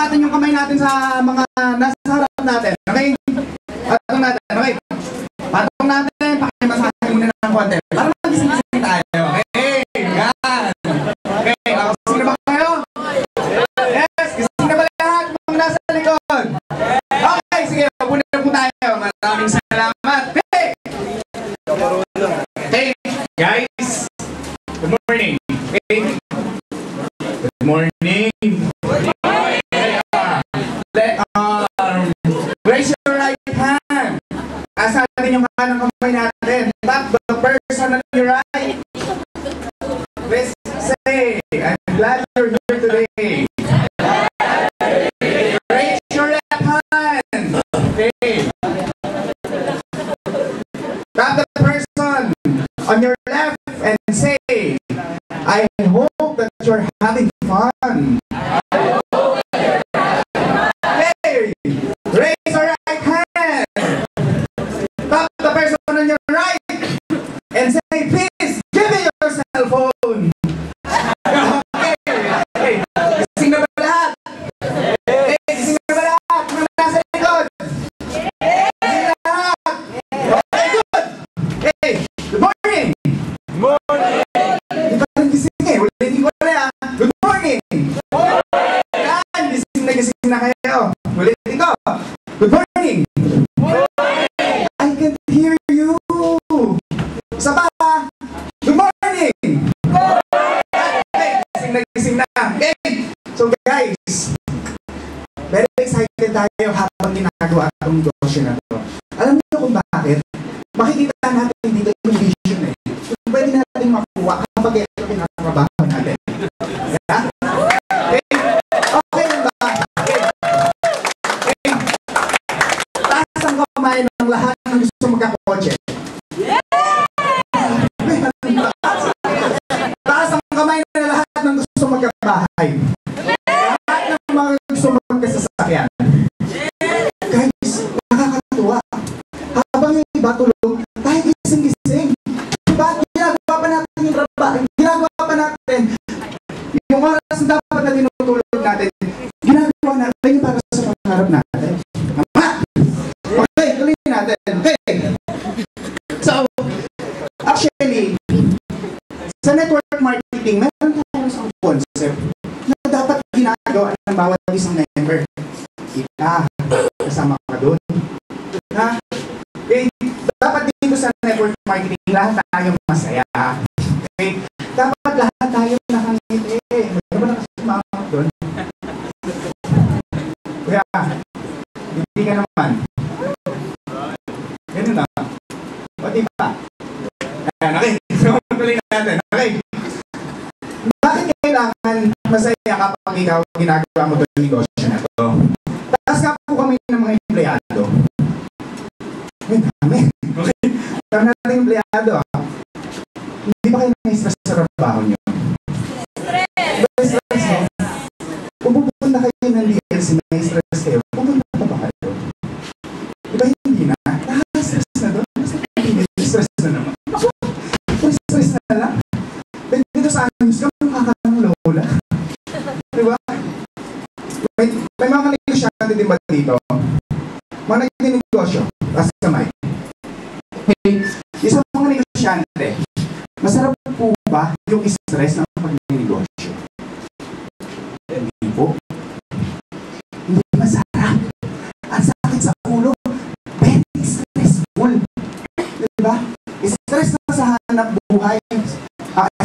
natin yung kamay natin sa mga nasa harap natin. Okay? Patong natin. Okay? Patong natin. Pakimasahe muna ng konti. Para mag-ising tayo. Okay? Yan. Okay. Gising na ba kayo? Yes. Gising na ba lahat mga nasa likod? Okay. Sige. Puna na po tayo. Maraming salamat. Okay. Okay. Guys. Good morning. Okay. Good morning. Raise your right hand. Asa natin yung kanang kamay natin. Tap the person on your right. Let's say, I'm glad you're here today. Raise your left hand. Okay. Tap the person on your left and say, I hope that you're having fun. Okay. Raise your right hand. Tap the person on your right and say, please give me your cell phone. Okay. Okay. Gising na ba lahat? Okay. Gising na ba lahat? Mga nasa likod? Gising na lahat? Okay, good. Okay. Good morning. Good morning. Hindi pa rin gising eh. Ulitin ko na yan. Good morning. Good morning. Yan. Gising na kayo. Ulitin ko. Good morning. Good morning. I can hear you. Isa pa. Good morning. Good morning. Okay. Gising na. Okay. So guys, very excited tayo habang ginagawa itong negosyo na ito. Alam niyo kung bakit? Makikita natin dito yung vision eh. Kung pwede natin makuha kapag ito pinatrabaho natin. Yeah? Okay? Okay ba? Okay. Okay. Taas ang kamay ng lahat ng gusto magkakotse. Taas ang kamay ng lahat ng gusto magkabahay. Lahat ng mga gusto magkasasakyan. Guys, nakakatuwa. Habang yung iba tulog, tayo gising-gising. Diba? Ginagawa pa natin yung trabaho. Ginagawa pa natin yung oras na dapat na tinutulog natin. Ginagawa natin yung para sa pangarap natin. Tama? Okay, tuloy natin. Okay. So, actually, sa network marketing, meron tayo isang concept na dapat ginagawa ng bawat isang member. Kita, kasama ka doon. Ha? Okay? Dapat dito sa network marketing, lahat tayo masaya. Okay? Dapat lahat tayo nakangiti. May ba nakasumama doon? Kuya, hindi ka naman. Ganun na. O diba? Ayan, okay. So, tuloy natin. Okay. Bakit kailangan masaya kapag ikaw ginagawa mo itong negosyo na ito? Taas nga po kami ng mga empleyado. Ay, dami. Okay. Dami natin yung empleyado. Hindi ba kayo na-stress sa trabaho nyo? Stress mo? Kung pupunta kayo ng DLC, may stress kayo. Pupunta pa ba kayo? Diba hindi na? Stress na doon. Stress na naman. Stress na lang. Dito sa amin, yung makakalang lola. Diba? May mga negosyante din ba dito? Mga naging-negosyo. Last kamay. Okay. Isang mga negosyante, masarap po ba yung stress ng pag-negosyo? Hindi po. Hindi masarap. Ang sakit sa ulo. Very stressful. Diba? Stress na sa hanap buhay.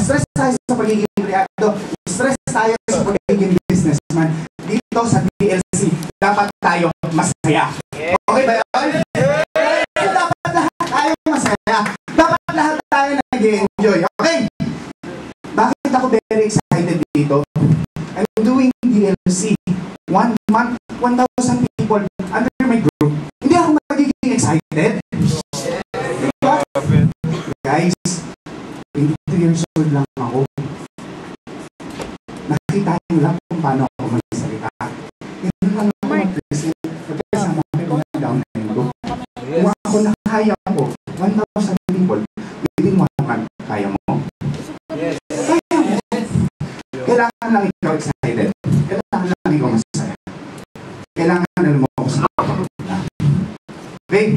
Stress tayo sa pagiging empleyado. Stress tayo sa pagiging businessman. Dito sa DLC, dapat tayo masaya. Okay ba yun? Dapat lahat tayo masaya. Dapat lahat tayo nag-enjoy. Okay? Bakit ako very excited dito? I'm doing DLC. 1 month, 1,000 people under my group. Hindi ako magiging excited. Diba? Guys, 22 years old lang ako. Nakita niyo lang kung paano ako magsalita. Hindi lang ako mag-present. Pagkasama kami kung down na yun. Kung ako nakaya ko, 1,000 people, within 1 month, kaya mo? Yes. Kaya mo. Kailangan lang ikaw excited. Kailangan lang ikaw masaya. kailangan alam mo ako sa okay?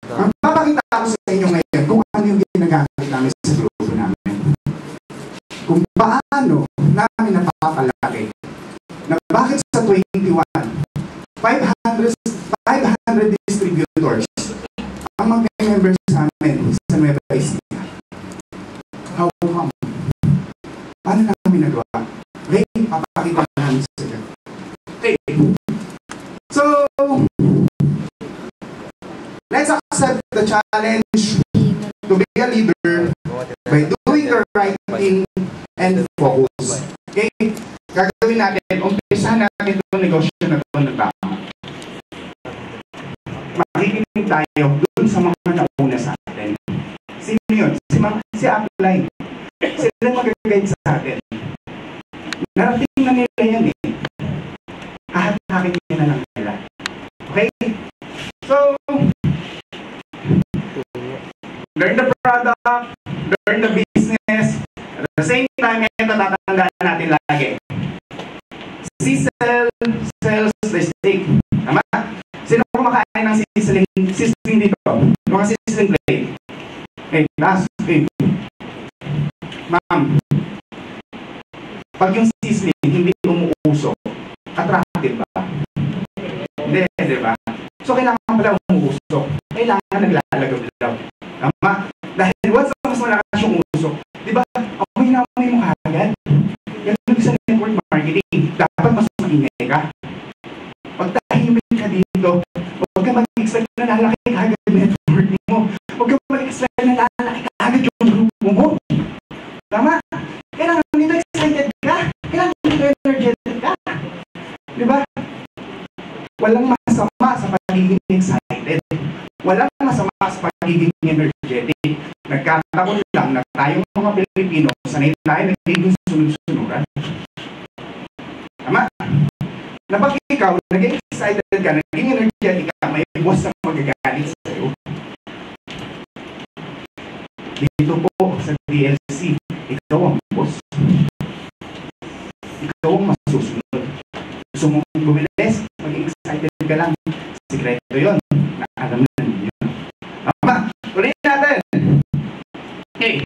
Magpapakita ako sa inyo ngayon kung ano yung ginagamit namin sa grupo namin. Kung paano namin napapalaki na bakit sa 21, 500 distributors ang mag-members namin sa Nueva Ecija. How come? Paano namin nagawa? Okay, papakita namin sa inyo. Okay. So, let's accept the challenge to be a leader by doing the right thing and focus. Okay? Gagawin natin, umpisahan natin itong negosyo na ito ng tama. Makikinig tayo dun sa mga nauna sa atin. Sino yun? Si Upline. Sila mag-guide sa atin. Narating na nila yan eh. Hahakin nila na lang nila. Okay? So, learn the product, learn the business. At the same time, ito tatandaan natin lagi. Sells the steak. Tama? Sino kumakain ng sizzling dito? Mga sizzling plate. Okay, last thing. Ma'am, pag yung sizzling hindi umuusok, attractive ba? Hindi, di ba? So, kailangan pala umuusok. Kailangan naglalagaw-lagaw. Tama? Dahil once na mas malakas yung usok, di ba? Amoy na amoy mo kagad. Ganun sa network marketing. Dapat mas maingay ka. Pag tahimik ka dito, huwag ka mag-expect na lalaki kagad yung network mo. Huwag ka mag-expect na lalaki kagad yung grupo mo. Tama? Kailangan dito excited ka. Kailangan dito energetic ka. Di ba? Walang masama sa pagiging excited. Walang masama sa pagiging energetic. Nagkataon lang na tayong mga Pilipino, sanay tayo nagiging sunod-sunuran. Tama? Na pag ikaw, naging excited ka, naging energetic ka, may boss na magagalit sa iyo. Dito po sa DLC, ikaw ang boss. Ikaw ang masusunod. Gusto mong bumilis, maging excited ka lang. Sikreto yun. Alam na ninyo. Tama? Tuloy natin. Okay.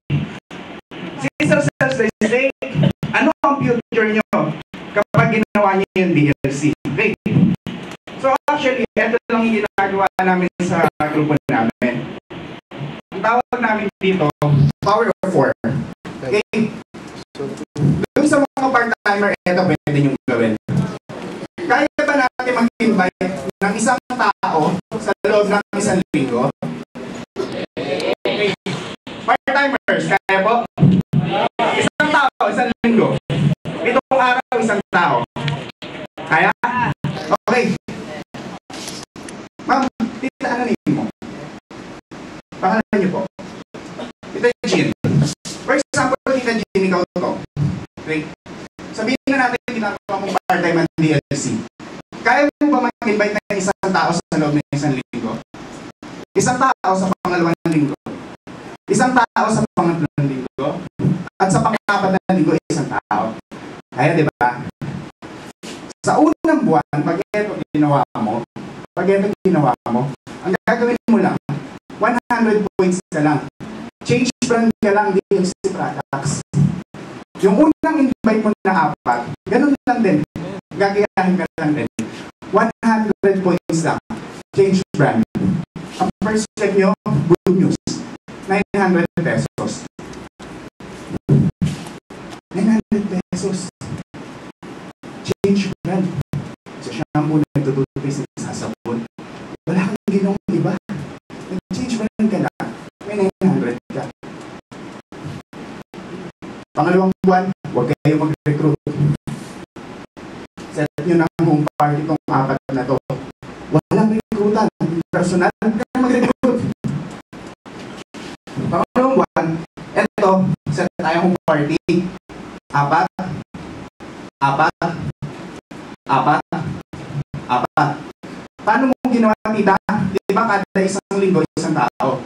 Caesar sells the steak. Ano ang future nyo kapag ginawa nyo yung DLC? Okay. So actually, ito lang yung ginagawa namin sa grupo namin. Ang tawag namin dito, Power of 4. Okay. Doon sa mga part-timer, ito pwede nyo gawin. Kaya ba natin mag-invite ng isang tao sa loob ng isang linggo? Okay. Part-timers, kaya po? Isang tao, isang linggo. Itong araw, isang tao. Kaya? Okay. Ma'am, tita, ano name mo? Pangalan niyo po? Tita Jean. For example, Tita Jean, ikaw to. Okay. Sabihin na natin ginagawa mong part-time ang DLC. Kaya mo ba mag-invite ng isang tao sa loob ng isang linggo? Isang tao sa pangalawang linggo? Isang tao sa pangatlong linggo? At sa pang-apat na linggo, isang tao. Kaya di ba? Sa unang buwan, pag ito ginawa mo, ang gagawin mo lang, 100 points ka lang. Change brand ka lang, DLC products. Yung unang invite mo na 4, ganun lang din. Gagayahin ka lang din. 100 points lang. Change brand. Ang first check nyo, good news. 900 pesos. 900 pesos. Change brand. Sa shampoo na nagtutupis sa sabon. Wala kang ginawang iba. Nag-change brand ka lang. May 900 ka. Pangalawang buwan, huwag kayo mag-recruit. Set nyo ng home party itong 4 na to. Walang recruitan. Personal ka mag-recruit. Pangalawang buwan, eto, set tayo home party. 4. Paano mo ginawa, tita? Di ba kada isang linggo, isang tao?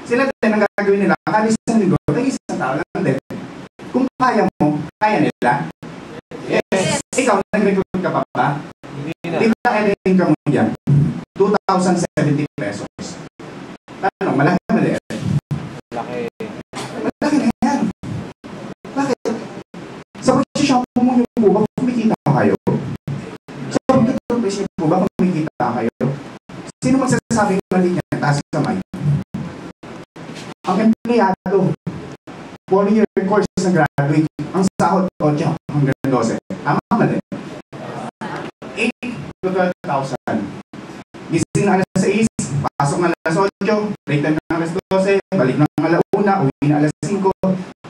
Sila din ang gagawin nila. Kada isang linggo, isang tao lang din. Kung kaya mo, kaya nila. Yes. Ikaw, nag-recruit ka pa ba? Hindi na. Di ba income mo dyan, 2,070 pesos. Tanong, malaki na maliit? Laki. Malaki na yan. Bakit? Sa pag-shampoo mo yung buba, kumikita kayo. Sa pag-shampoo yung buba, kumikita kayo. Sino magsasabing mali niya? Taas kamay. Ang empleyado, 4-year course na graduate, ang sahod 8 hanggang 12. Tama mali? 8 to 12,000. Gising na alas 6, pasok na alas 8, break time na alas 12, balik na alauna, uwi na alas 5,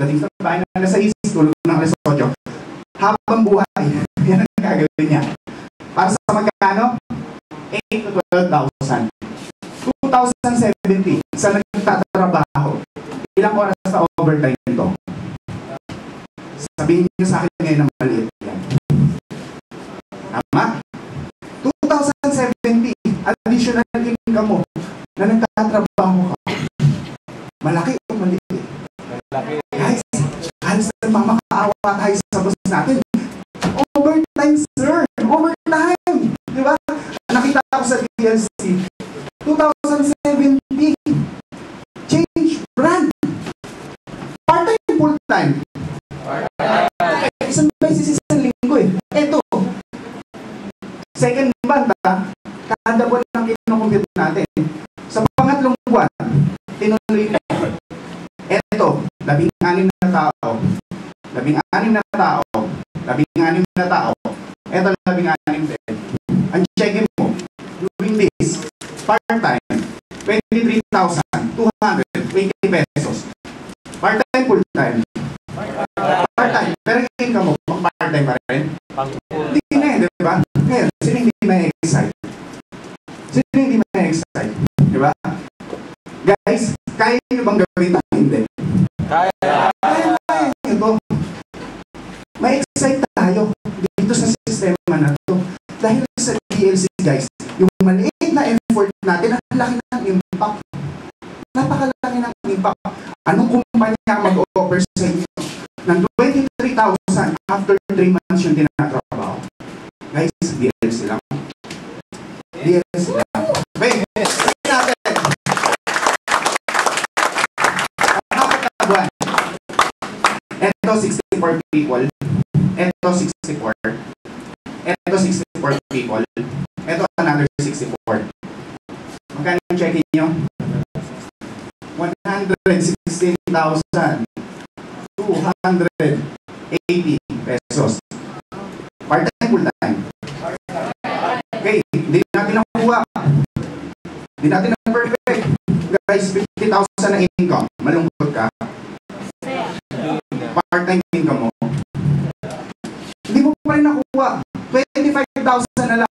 dating sa bahay na alas 6, tulog na alas 8. Habang buhay, yan ang gagawin niya. Para sa magkano? 8 to 12,000. 2070, sa nagtatrabaho, ilang oras sa overtime ito? Sabihin niyo sa akin ngayon na maliit yan. Tama? 2070, additional income mo na nagtatrabaho ka. Malaki o maliit? Malaki. Guys, halos nagmamakaawa tayo sa boss natin. Overtime, sir! Overtime! Di ba? Nakita ko sa DLC, 2070, change brand. Part-time, full-time. Isang beses, isang linggo eh. Eto, second month kada buwan lang kinukumpute natin. Sa pangatlong buwan, tinuloy ko. Eto, 16 na tao. 16 na tao. 16 na tao. Eto, 16 din. Ang check-in mo, doing this, part-time, 23,220 pesos. Part-time, full-time. Part-time. Pero yung income mo, part-time pa rin. Hindi na eh, di ba? Ngayon, sino hindi ma-excite? Sino hindi ma-excite? Di ba? Guys, kaya nyo bang gawin ito? Hindi. Kaya. Kaya ito. Ma-excite tayo dito sa sistema na ito. Dahil sa DLC, guys, yung maliit na effort natin, ang laki ng impact. Napakalaki ng impact. Anong kumpanya mag-offer sa inyo ng 23,000 after 3 months yung tinatrabaho? Guys, DLC lang. DLC lang. Wait, sabi natin. Ang apat na buwan. Ito 64 people. Ito 64. Ito 64 people. Ito another 64. Magkano yung check-in nyo? 116,280 pesos. Part-time, full-time. Okay, hindi natin nakuha. Hindi natin na perfect. Guys, 50,000 na income. Malungkot ka. Part-time income mo. Hindi mo pa rin nakuha. 25,000 na